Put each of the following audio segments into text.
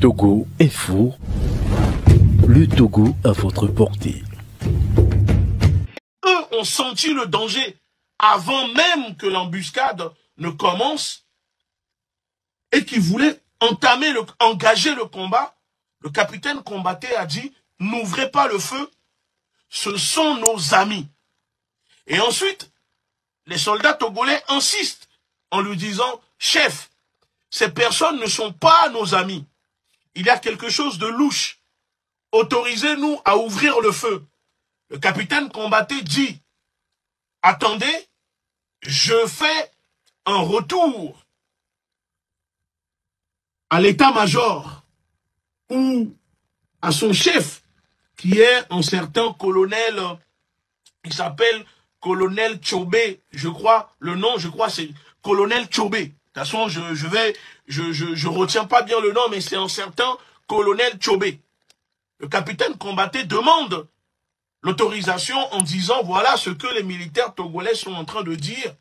Togo Info, le Togo à votre portée. Eux ont senti le danger avant même que l'embuscade ne commence et qui voulaient engager le combat. Le capitaine Combaté a dit « N'ouvrez pas le feu, ce sont nos amis ». Et ensuite, les soldats togolais insistent en lui disant « Chef, ces personnes ne sont pas nos amis. Il y a quelque chose de louche. Autorisez-nous à ouvrir le feu. » Le capitaine Combaté dit « Attendez, je fais un retour à l'état-major ou à son chef, qui est un certain colonel, il s'appelle colonel Tchobé, je crois, le nom, je crois, c'est colonel Tchobé. De toute façon, je retiens pas bien le nom, mais c'est un certain colonel Tchobé. Le capitaine Combaté demande l'autorisation en disant, voilà ce que les militaires togolais sont en train de dire.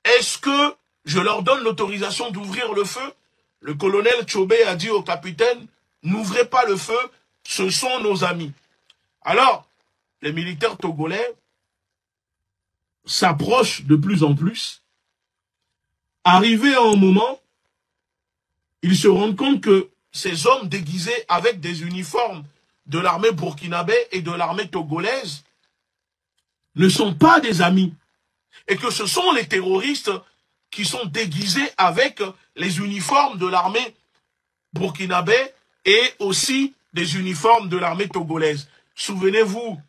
Est-ce que je leur donne l'autorisation d'ouvrir le feu? Le colonel Tchobé a dit au capitaine, n'ouvrez pas le feu, ce sont nos amis. Alors, les militaires togolais s'approchent de plus en plus. Arrivé à un moment, ils se rendent compte que ces hommes déguisés avec des uniformes de l'armée burkinabé et de l'armée togolaise ne sont pas des amis. Et que ce sont les terroristes qui sont déguisés avec les uniformes de l'armée burkinabé et aussi des uniformes de l'armée togolaise. Souvenez-vous,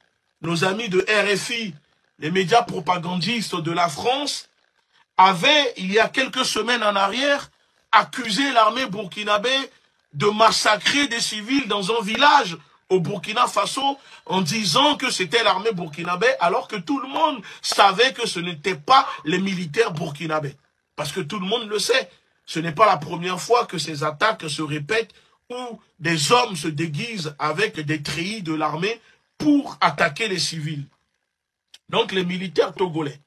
nos amis de RFI, les médias propagandistes de la France, avaient, il y a quelques semaines en arrière, accusé l'armée burkinabé de massacrer des civils dans un village au Burkina Faso en disant que c'était l'armée burkinabé alors que tout le monde savait que ce n'était pas les militaires burkinabés. Parce que tout le monde le sait, ce n'est pas la première fois que ces attaques se répètent où des hommes se déguisent avec des treillis de l'armée pour attaquer les civils. Donc les militaires togolais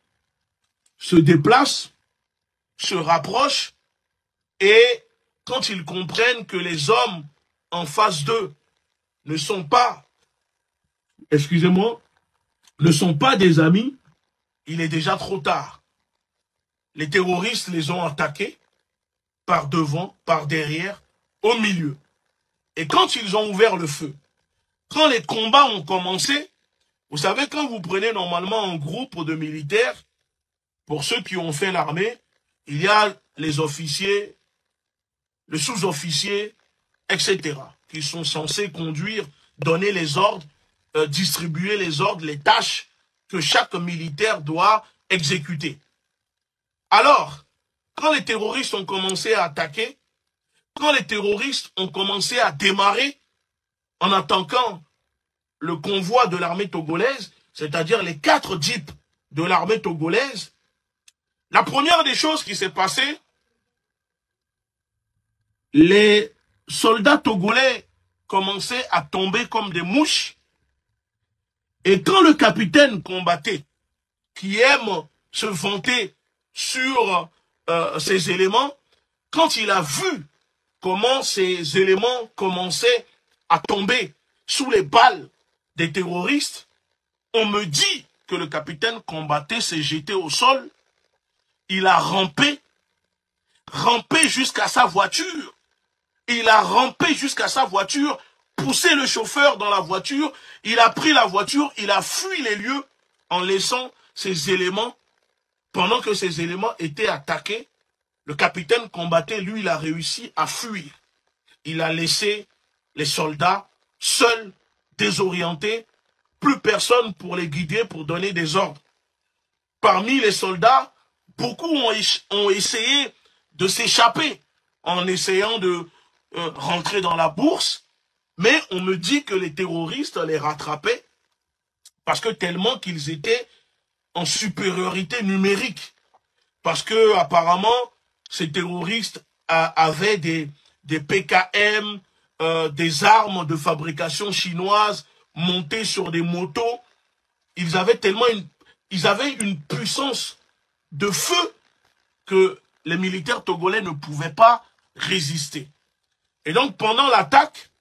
se déplacent, se rapprochent et quand ils comprennent que les hommes en face d'eux ne sont pas, excusez-moi, ne sont pas des amis, il est déjà trop tard. Les terroristes les ont attaqués par devant, par derrière, au milieu. Et quand ils ont ouvert le feu, quand les combats ont commencé, vous savez, quand vous prenez normalement un groupe de militaires, pour ceux qui ont fait l'armée, il y a les officiers, les sous-officiers, etc., qui sont censés conduire, donner les ordres, distribuer les ordres, les tâches que chaque militaire doit exécuter. Alors, quand les terroristes ont commencé à attaquer, quand les terroristes ont commencé à démarrer en attaquant le convoi de l'armée togolaise, c'est-à-dire les 4 jeeps de l'armée togolaise, la première des choses qui s'est passée, les soldats togolais commençaient à tomber comme des mouches. Et quand le capitaine Combaté, qui aime se vanter sur ces éléments, quand il a vu comment ces éléments commençaient à tomber sous les balles des terroristes, on me dit que le capitaine Combaté s'est jeté au sol, il a rampé jusqu'à sa voiture. Il a rampé jusqu'à sa voiture, poussé le chauffeur dans la voiture, il a pris la voiture, il a fui les lieux en laissant ces éléments. Pendant que ces éléments étaient attaqués, le capitaine Combaté, lui, il a réussi à fuir. Il a laissé les soldats seuls, désorientés, plus personne pour les guider, pour donner des ordres. Parmi les soldats, beaucoup ont essayé de s'échapper en essayant de rentrer dans la bourse, mais on me dit que les terroristes les rattrapaient parce que tellement qu'ils étaient en supériorité numérique. Parce que apparemment, ces terroristes avaient des PKM, des armes de fabrication chinoise montées sur des motos. Ils avaient une puissance de feu que les militaires togolais ne pouvaient pas résister. Et donc, pendant l'attaque,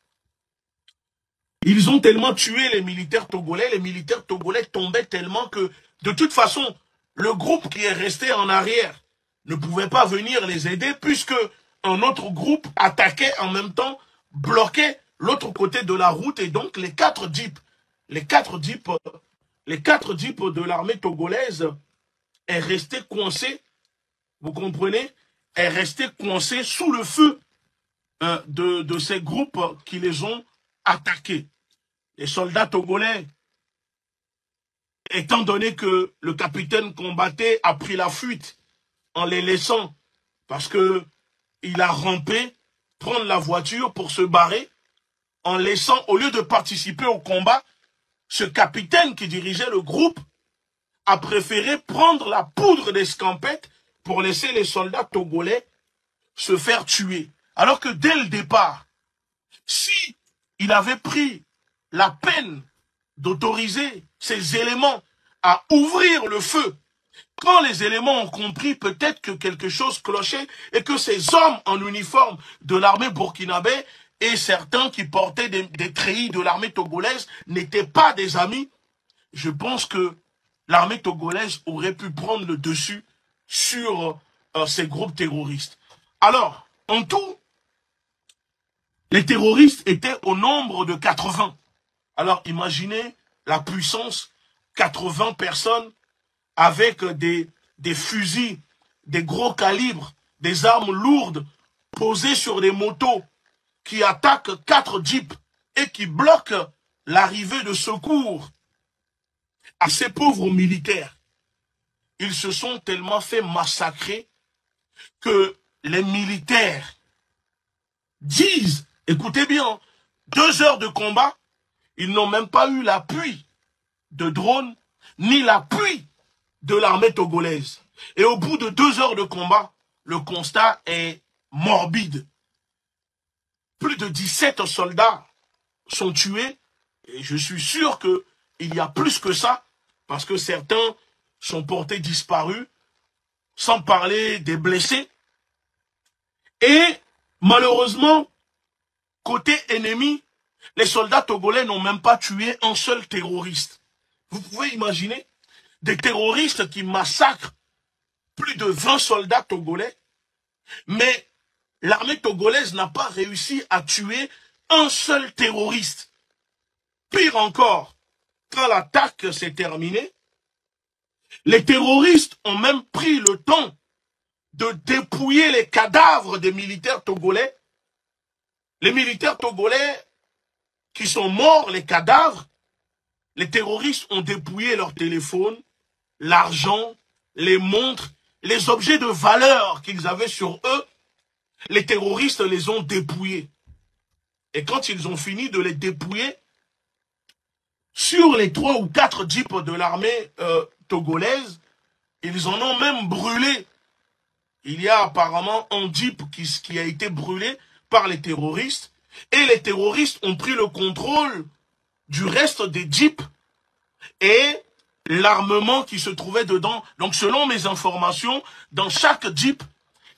ils ont tellement tué les militaires togolais tombaient tellement que, de toute façon, le groupe qui est resté en arrière ne pouvait pas venir les aider puisque un autre groupe attaquait en même temps, bloquait l'autre côté de la route et donc les quatre jeeps de l'armée togolaise est resté coincé, vous comprenez, est resté coincé sous le feu de ces groupes qui les ont attaqués. Les soldats togolais, étant donné que le capitaine combattait, a pris la fuite en les laissant parce que il a rampé, prendre la voiture pour se barrer, en laissant, au lieu de participer au combat, ce capitaine qui dirigeait le groupe a préféré prendre la poudre d'escampette pour laisser les soldats togolais se faire tuer. Alors que dès le départ, si il avait pris la peine d'autoriser ces éléments à ouvrir le feu, quand les éléments ont compris peut-être que quelque chose clochait et que ces hommes en uniforme de l'armée burkinabé et certains qui portaient des treillis de l'armée togolaise n'étaient pas des amis, je pense que l'armée togolaise aurait pu prendre le dessus sur ces groupes terroristes. Alors, en tout, les terroristes étaient au nombre de 80. Alors, imaginez la puissance, 80 personnes avec des fusils, des gros calibres, des armes lourdes posées sur des motos qui attaquent 4 jeeps et qui bloquent l'arrivée de secours à ces pauvres militaires. Ils se sont tellement fait massacrer que les militaires disent, écoutez bien, 2 heures de combat, ils n'ont même pas eu l'appui de drones, ni l'appui de l'armée togolaise. Et au bout de 2 heures de combat, le constat est morbide. Plus de 17 soldats sont tués, et je suis sûr qu'il y a plus que ça, parce que certains sont portés disparus, sans parler des blessés. Et malheureusement, côté ennemi, les soldats togolais n'ont même pas tué un seul terroriste. Vous pouvez imaginer des terroristes qui massacrent plus de 20 soldats togolais, mais l'armée togolaise n'a pas réussi à tuer un seul terroriste. Pire encore, quand l'attaque s'est terminée, les terroristes ont même pris le temps de dépouiller les cadavres des militaires togolais. Les militaires togolais qui sont morts, les cadavres, les terroristes ont dépouillé leurs téléphones, l'argent, les montres, les objets de valeur qu'ils avaient sur eux. Les terroristes les ont dépouillés. Et quand ils ont fini de les dépouiller, sur les 3 ou 4 jeeps de l'armée togolaise, ils en ont même brûlé. Il y a apparemment un jeep qui a été brûlé par les terroristes. Et les terroristes ont pris le contrôle du reste des jeeps et l'armement qui se trouvait dedans. Donc selon mes informations, dans chaque jeep,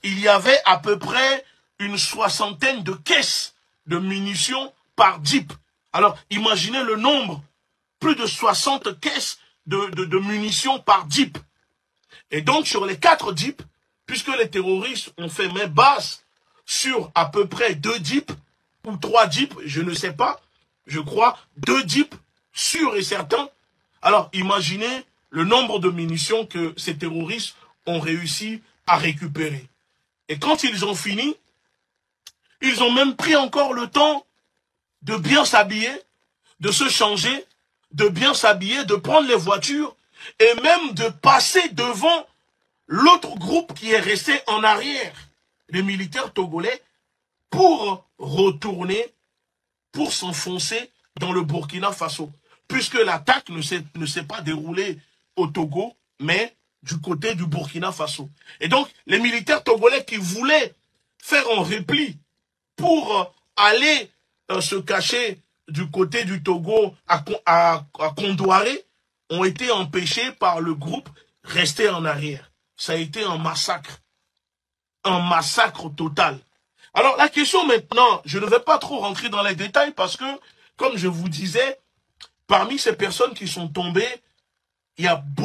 il y avait à peu près une 60aine de caisses de munitions par jeep. Alors imaginez le nombre, plus de 60 caisses de munitions par jeep. Et donc sur les 4 jeeps, puisque les terroristes ont fait main basse sur à peu près 2 jeeps, ou 3 jeeps, je ne sais pas, je crois, 2 jeeps, sûrs et certains. Alors, imaginez le nombre de munitions que ces terroristes ont réussi à récupérer. Et quand ils ont fini, ils ont même pris encore le temps de bien s'habiller, de se changer, de bien s'habiller, de prendre les voitures, et même de passer devant l'autre groupe qui est resté en arrière, les militaires togolais, pour retourner, pour s'enfoncer dans le Burkina Faso. Puisque l'attaque ne s'est pas déroulée au Togo, mais du côté du Burkina Faso. Et donc, les militaires togolais qui voulaient faire un repli pour aller se cacher du côté du Togo à Kondouaré ont été empêchés par le groupe resté en arrière. Ça a été un massacre total. Alors la question maintenant, je ne vais pas trop rentrer dans les détails parce que, comme je vous disais, parmi ces personnes qui sont tombées, il y a beaucoup